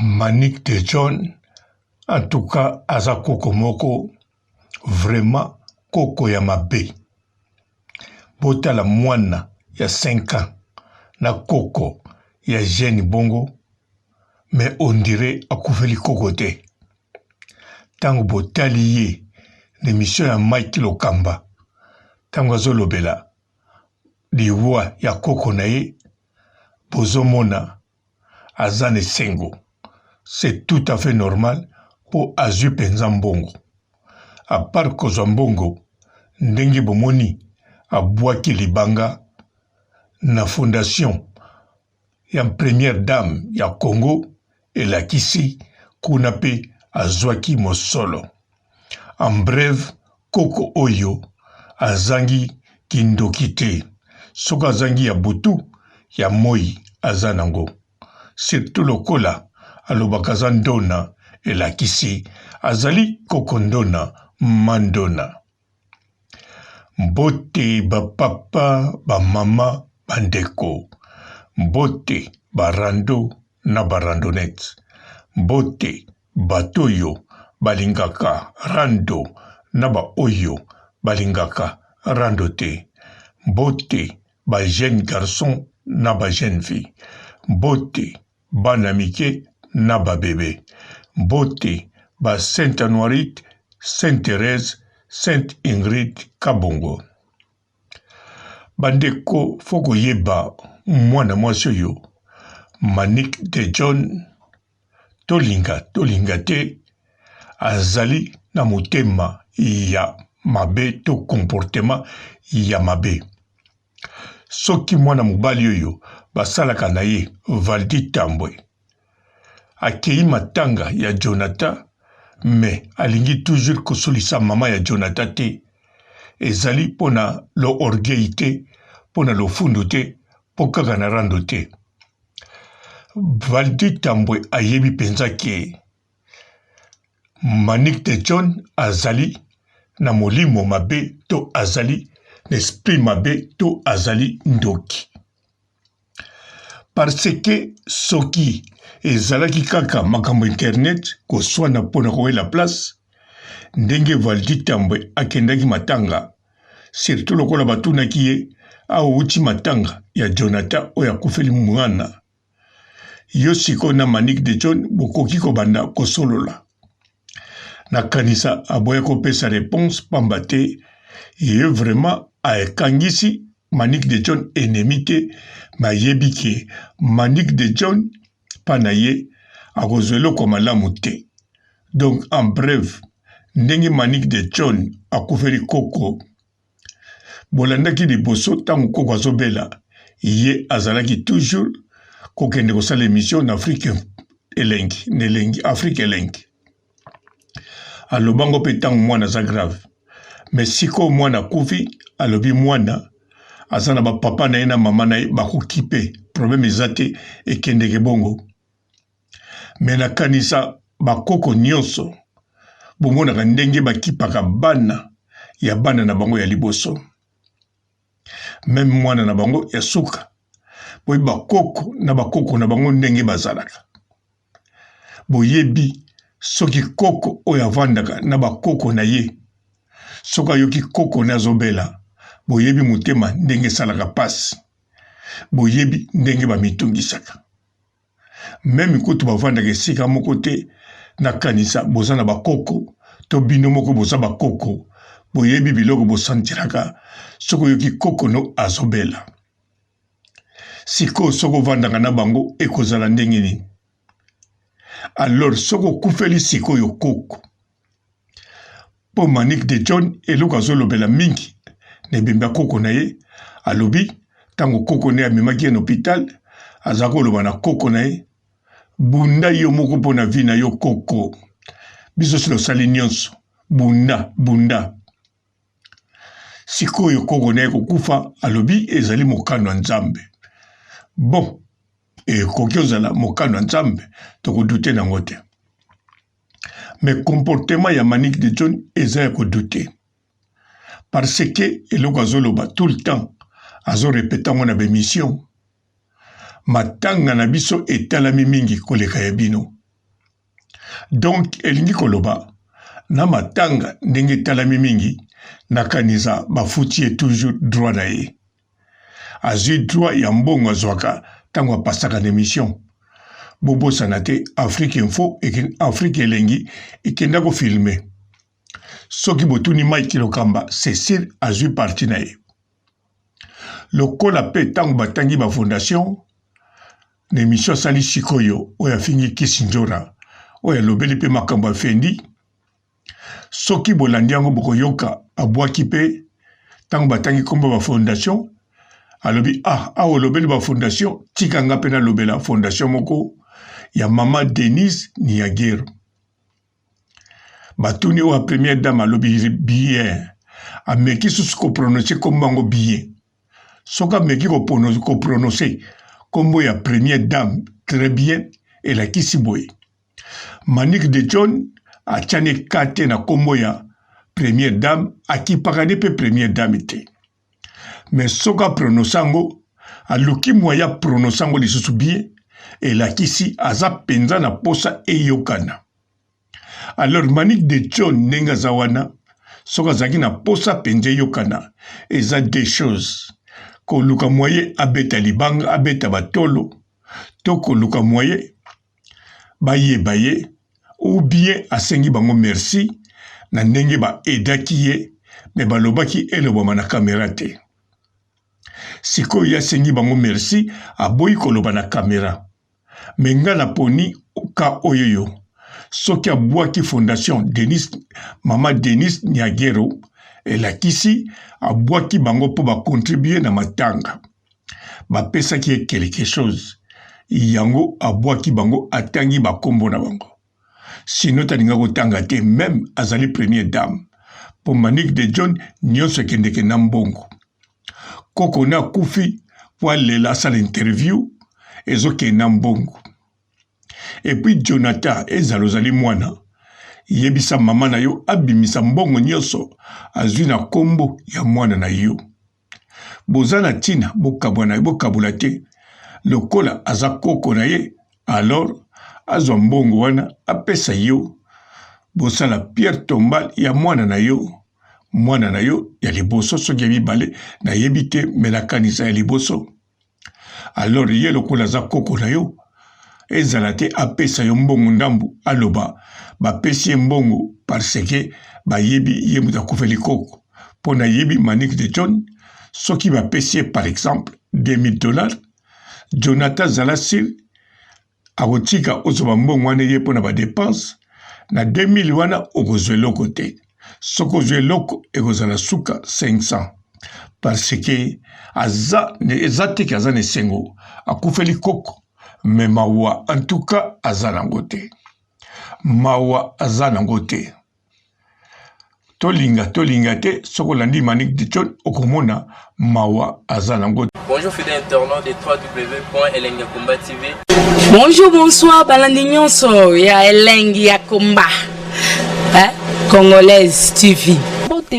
Manik de John, en tout cas, aza koko moko, vraiment koko ya mabe. Bota la mwana ya 5 ans, na koko ya jeune bongo, mais on dirait akufeli koko te. Tango botali ye, l'émission ya Mike Lokamba, tango azolobela, liwa ya koko na ye, bozomona azane sengo. C'est tout à fait normal pour azui penza mbongo. À part kozwa mbongo, ndenge bomoni abwaki libanga na fondation ya première dame ya Congo elakisi kuna pe azwaki mosolo. En bref, koko oyo azangi kindoki te. Soka azangi ya butu ya moi azanango. Surtout lokola alobaka aza ndona elakisi azali koko ndona mandona. Mbote bapapa bamama bandeko, mbote barando na barandonete, mbote batoyo balingaka rando na baoyo balingaka rando te, mbote ba jeune garçon na ba jeune fille, mbote bana mike na ba bébé, mbote ba Sainte Anoirite, Sainte Thérèse, Sainte Ingrid Kabongo. Bandeko foko yeba mwana mwasi oyo Manik de John tolinga te azali na motema ya mabe to comportement ya mabe. Soki mwana mobali oyo basalaka na ye Valdi Tambwe akei matanga ya Jonathan, mais alingi toujours kosolisa mama ya Jonathan te, ezali pona lo orgueil te, pona lo fundu te, po kaka na rando te. Valdi Tambwe ayebi penza ke Manik de John azali na molimo mabe to azali l'esprit mabe to azali ndoki. Parce que soki ezalaki kaka makambo internet koswana pona kowela place, ndenge Valdi Tambwe akendaki matanga, surtout lokola batunaki ye awuti matanga ya Jonathan oyo akufeli mwana. Yo siko na Manik de John bokoki kobanda kosolola. Nakanisa aboya kopesa réponse pamba te ye vraiment aekangisi Manik de John ennemi te, ma yebi ke Manik de John pana ye akozwelo komalamu te. Donc en bref, ndenge Manik de John akufeli koko, bolandaki liboso tango koko azobela, ye azalaki toujours kokende kosala émission na Afrique elengi, Afrique elengi. Alobango pe tango mwana za grave. Mais siko mwana kufi, alobi mwana azana ba papa na ye na mama na ye bakokipe, problème ezate ekendeke bongo. Mais nakanisa bakoko nyonso bomonaka ndenge bakipaka bana ya bana na bango ya liboso. Même mwana na bango ya suka, boye bakoko na bango ndenge bazalaka. Boyebi soki koko oyo avandaka na bakoko na ye, soka yoki koko na azobela, boyebi motema ndenge salaka pasi, boyebi ndenge bamitungisaka. Même kutu bavandaka esika moko te, nakanisa boza na bakoko, to bino moko boza bakoko, boyebi biloko bosantiraka, soko yoki koko no azobela. Siko soko vandaka na bango ekozala ndenge nini. Alors soko kufeli siko yo koko. Po Manik de John eluka azolobela mingi nebemba koko na ye, alobi tango koko ne amemaki en hôpital, azako loba na koko na ye, bunda yo moko po na vi na yo koko. Biso silo sali nyonso, bunda. Sikoyo koko na ye kokufa, alobi ezali mokano ya Nzambe. Bon, koki ozala mokano ya Nzambe, tokodute nango te. Mais comportement ya Manik de John eza ya kodute. Parce que eloko azoloba tout le temps, azorepeta ngo na bémission, matanga na biso etalami mingi koleka ya bino. Donc elingi koloba na matanga ndenge talami mingi nakanisa bafuti toujours droit na ye. Azui droit ya mbongo azwaka tango apasaka na émission. Bobo sanate Afrique Info et Afrique elengi ikenda ko filmer. Soki botuni Mike Lokamba Cécile azui parti na ye. Lokola pe tango batangi ba fondation l'émission sali sikoyo oya fingi Kisinjora oya lobeli pe makambo fendi. Soki bolandi yango bokoyoka abwaki pe tango batangi kombo ba fondation alobi awo lobeli ba fondation tikanga pe na lobela fondation moko ya mama Denise Niagero. Batuni oya première dame alobi bien ameki susu ko prononcer kombo yango bien. Soka meki ko prononcer kombo ya première dame très bien et la kisiboye. Manik de John a tchane kate na kombo ya première dame a ki pakane pe première dame ite. Mais soka prononçango a luki moya prononçango lisusu bien et la kisi aza penza na posa eyokana. Alors Manik de John nenga zawana soka zaki na posa penza eyokana eza des choses. Ko luka moye abeta libanga abeta batolo to ko luka moye baye ou bien asengi bango merci na ndenge ba edaki ye me balobaki elobama na kamera te. Siko ya sengi bango merci aboyi koloba na kamera. Menga na poni ka oyoyo soki abwaki fondation Denis mama Denis Niagero elakisi abwaki bango po ba contribuer na matanga. Ba pesa ki quelque chose. Yango abwaki bango atangi ba kombo na bango. Sinon talinga kotanga te même azali première dame. Pour Manik de John nyonso kendeke na mbongo. Koko na kufi po lela sa l'interview ezoke na mbongo. Et puis Jonathan ezalozali mwana yebisa mama na yo abimisa mbongo nyonso azwi na kombo ya mwana na yo. Bozana tina bokabula te lokola aza koko na ye alors azwa mbongo wana apesa yo bosala pierre tombale ya mwana na yo ya liboso soki ya mibale na yebi te melakanisa ya liboso. Alors ye lokola aza koko na yo ezala te apesa yo mbongo ndambu aloba bapesi ye mbongo parce que bayebi ye mutu akufeli koko. Pona yebi Manik de John soki bapesi ye par exemple $2000 Jonathan Zalasir akotika ozoba mbongo wana ye pona ba dépense na 2000 wana okozwe loko te. Soko ozwe loko ekozala suka 500 parce que eza te ke aza na esengo akufeli koko. Mais mawa en tout cas aza nango te. Mawa aza nango te. Tolinga te soko landi Manik de John okomona mawa aza nango te. Bonjour fidèles internautes de www.elengiakomba TV. Bonjour, bonsoir, balandi nyonso ya Elengiakomba Congolaise TV.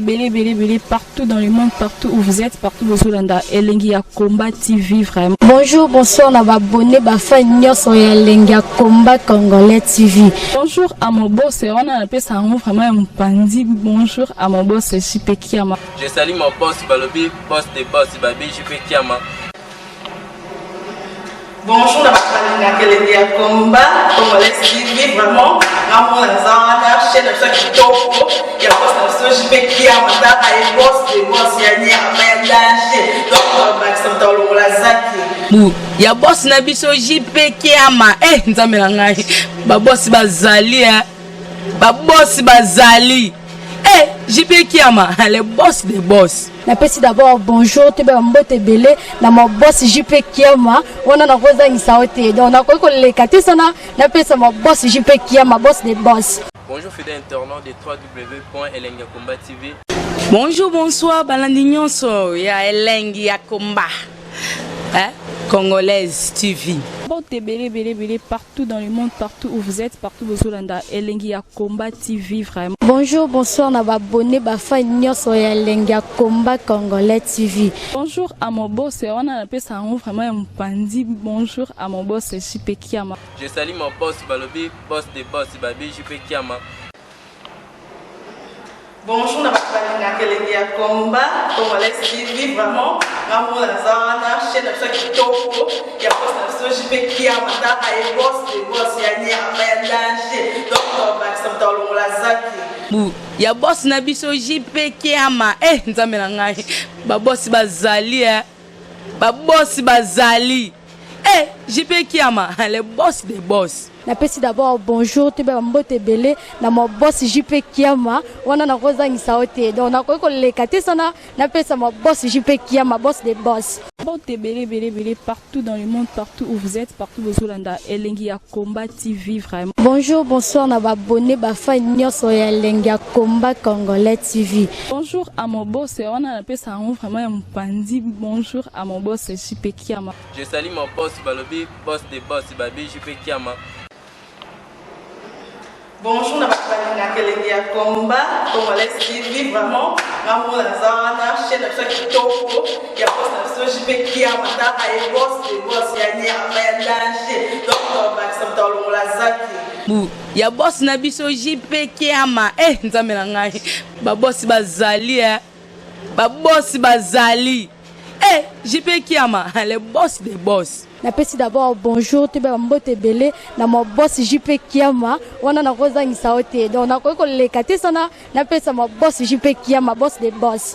Belé partout dans le monde, partout où vous êtes, partout où vous êtes, Elengiakomba TV vraiment. Bonjour, bonsoir, on va abonner à fan nyonso ya Elengiakomba Congolais TV. Bonjour à mon boss, on a appelé ça vraiment un pandi. Bonjour à mon boss, JP Kiama. Je salue mon boss Balobi, boss des boss Babi, JP Kiama. Bonjour, na Elengiakomba Congolais TV vraiment. Namo na chaîne de kitoko ya boss na JP Kiama ta ay boss des boss ya ni a danger. Donc ba santa longola zaki. Ya boss na biso JP Kiama nzambe na ngai ba boss bazali ba boss bazali JP Kiama le boss des boss. Napesi d'abord bonjour te ba mbote belé na mo boss JP Kiama wana na koza ngisaote donc na ko lekati sana napesa mo boss JP Kiama boss des boss. Bonjour fidèles internautes de www.elengiakomba TV. Bonjour, bonsoir, balandi nyonso ya Elengiakomba Congolaise TV. Bon, belé, partout dans le monde, partout où vous êtes, partout où vous êtes, Elengia Combat TV, vraiment. Bonjour, bonsoir, na abonné, fa nyonso ya Elengia Combat Congolais TV. Bonjour à mon boss, on a appelé ça vraiment un pandi. Bonjour à mon boss, JP Kiama. Je salue mon boss Balobi, boss des boss Babi, JP Kiama. Bonjour, na Elengia Combat Congolais TV, vraiment. Ngamu na zana chaîne ça kitoko ya boss na JP Kiama ta ay boss des boss ya ni ya danger. Donc ba ça tolo la zaki. Ya boss na biso JP Kiama. Nzambe na ngai. Ba boss bazali ba boss bazali. JP Kiama, le boss des boss. Napesi d'abord bonjour te ba mbote belé na mo boss JP Kiama wana na kozangisa ote donc na ko lekate sana napesa mo boss JP Kiama boss des boss. Bon, belé, partout dans le monde, partout où vous êtes, partout où vous êtes, Elengia Combat TV, vraiment. Bonjour, bonsoir, na abonné, fa nyonso ya Elengia Combat Congolais TV. Bonjour à mon boss, on a appelé ça vraiment un pandi. Bonjour à mon boss, JP Kiama. Je salue mon boss Balobi, boss des boss Babi, JP Kiama. Bonjour, na Elengia Combat Congolais TV, vraiment. Ngamu na zana chaîne ça kitoko ya boss na JP Kiama ta ay boss des boss ya ni ya danger. Donc ba ça tolo la zaki. Ya boss na biso JP Kiama. Nzambe na ngai. Ba boss bazali ba boss bazali. JP Kiama, le boss des boss. Napesi d'abord bonjour te ba mbote belé na mo boss JP Kiama wana na kozangisa ote donc na ko lekate sana napesa mo boss JP Kiama boss des boss.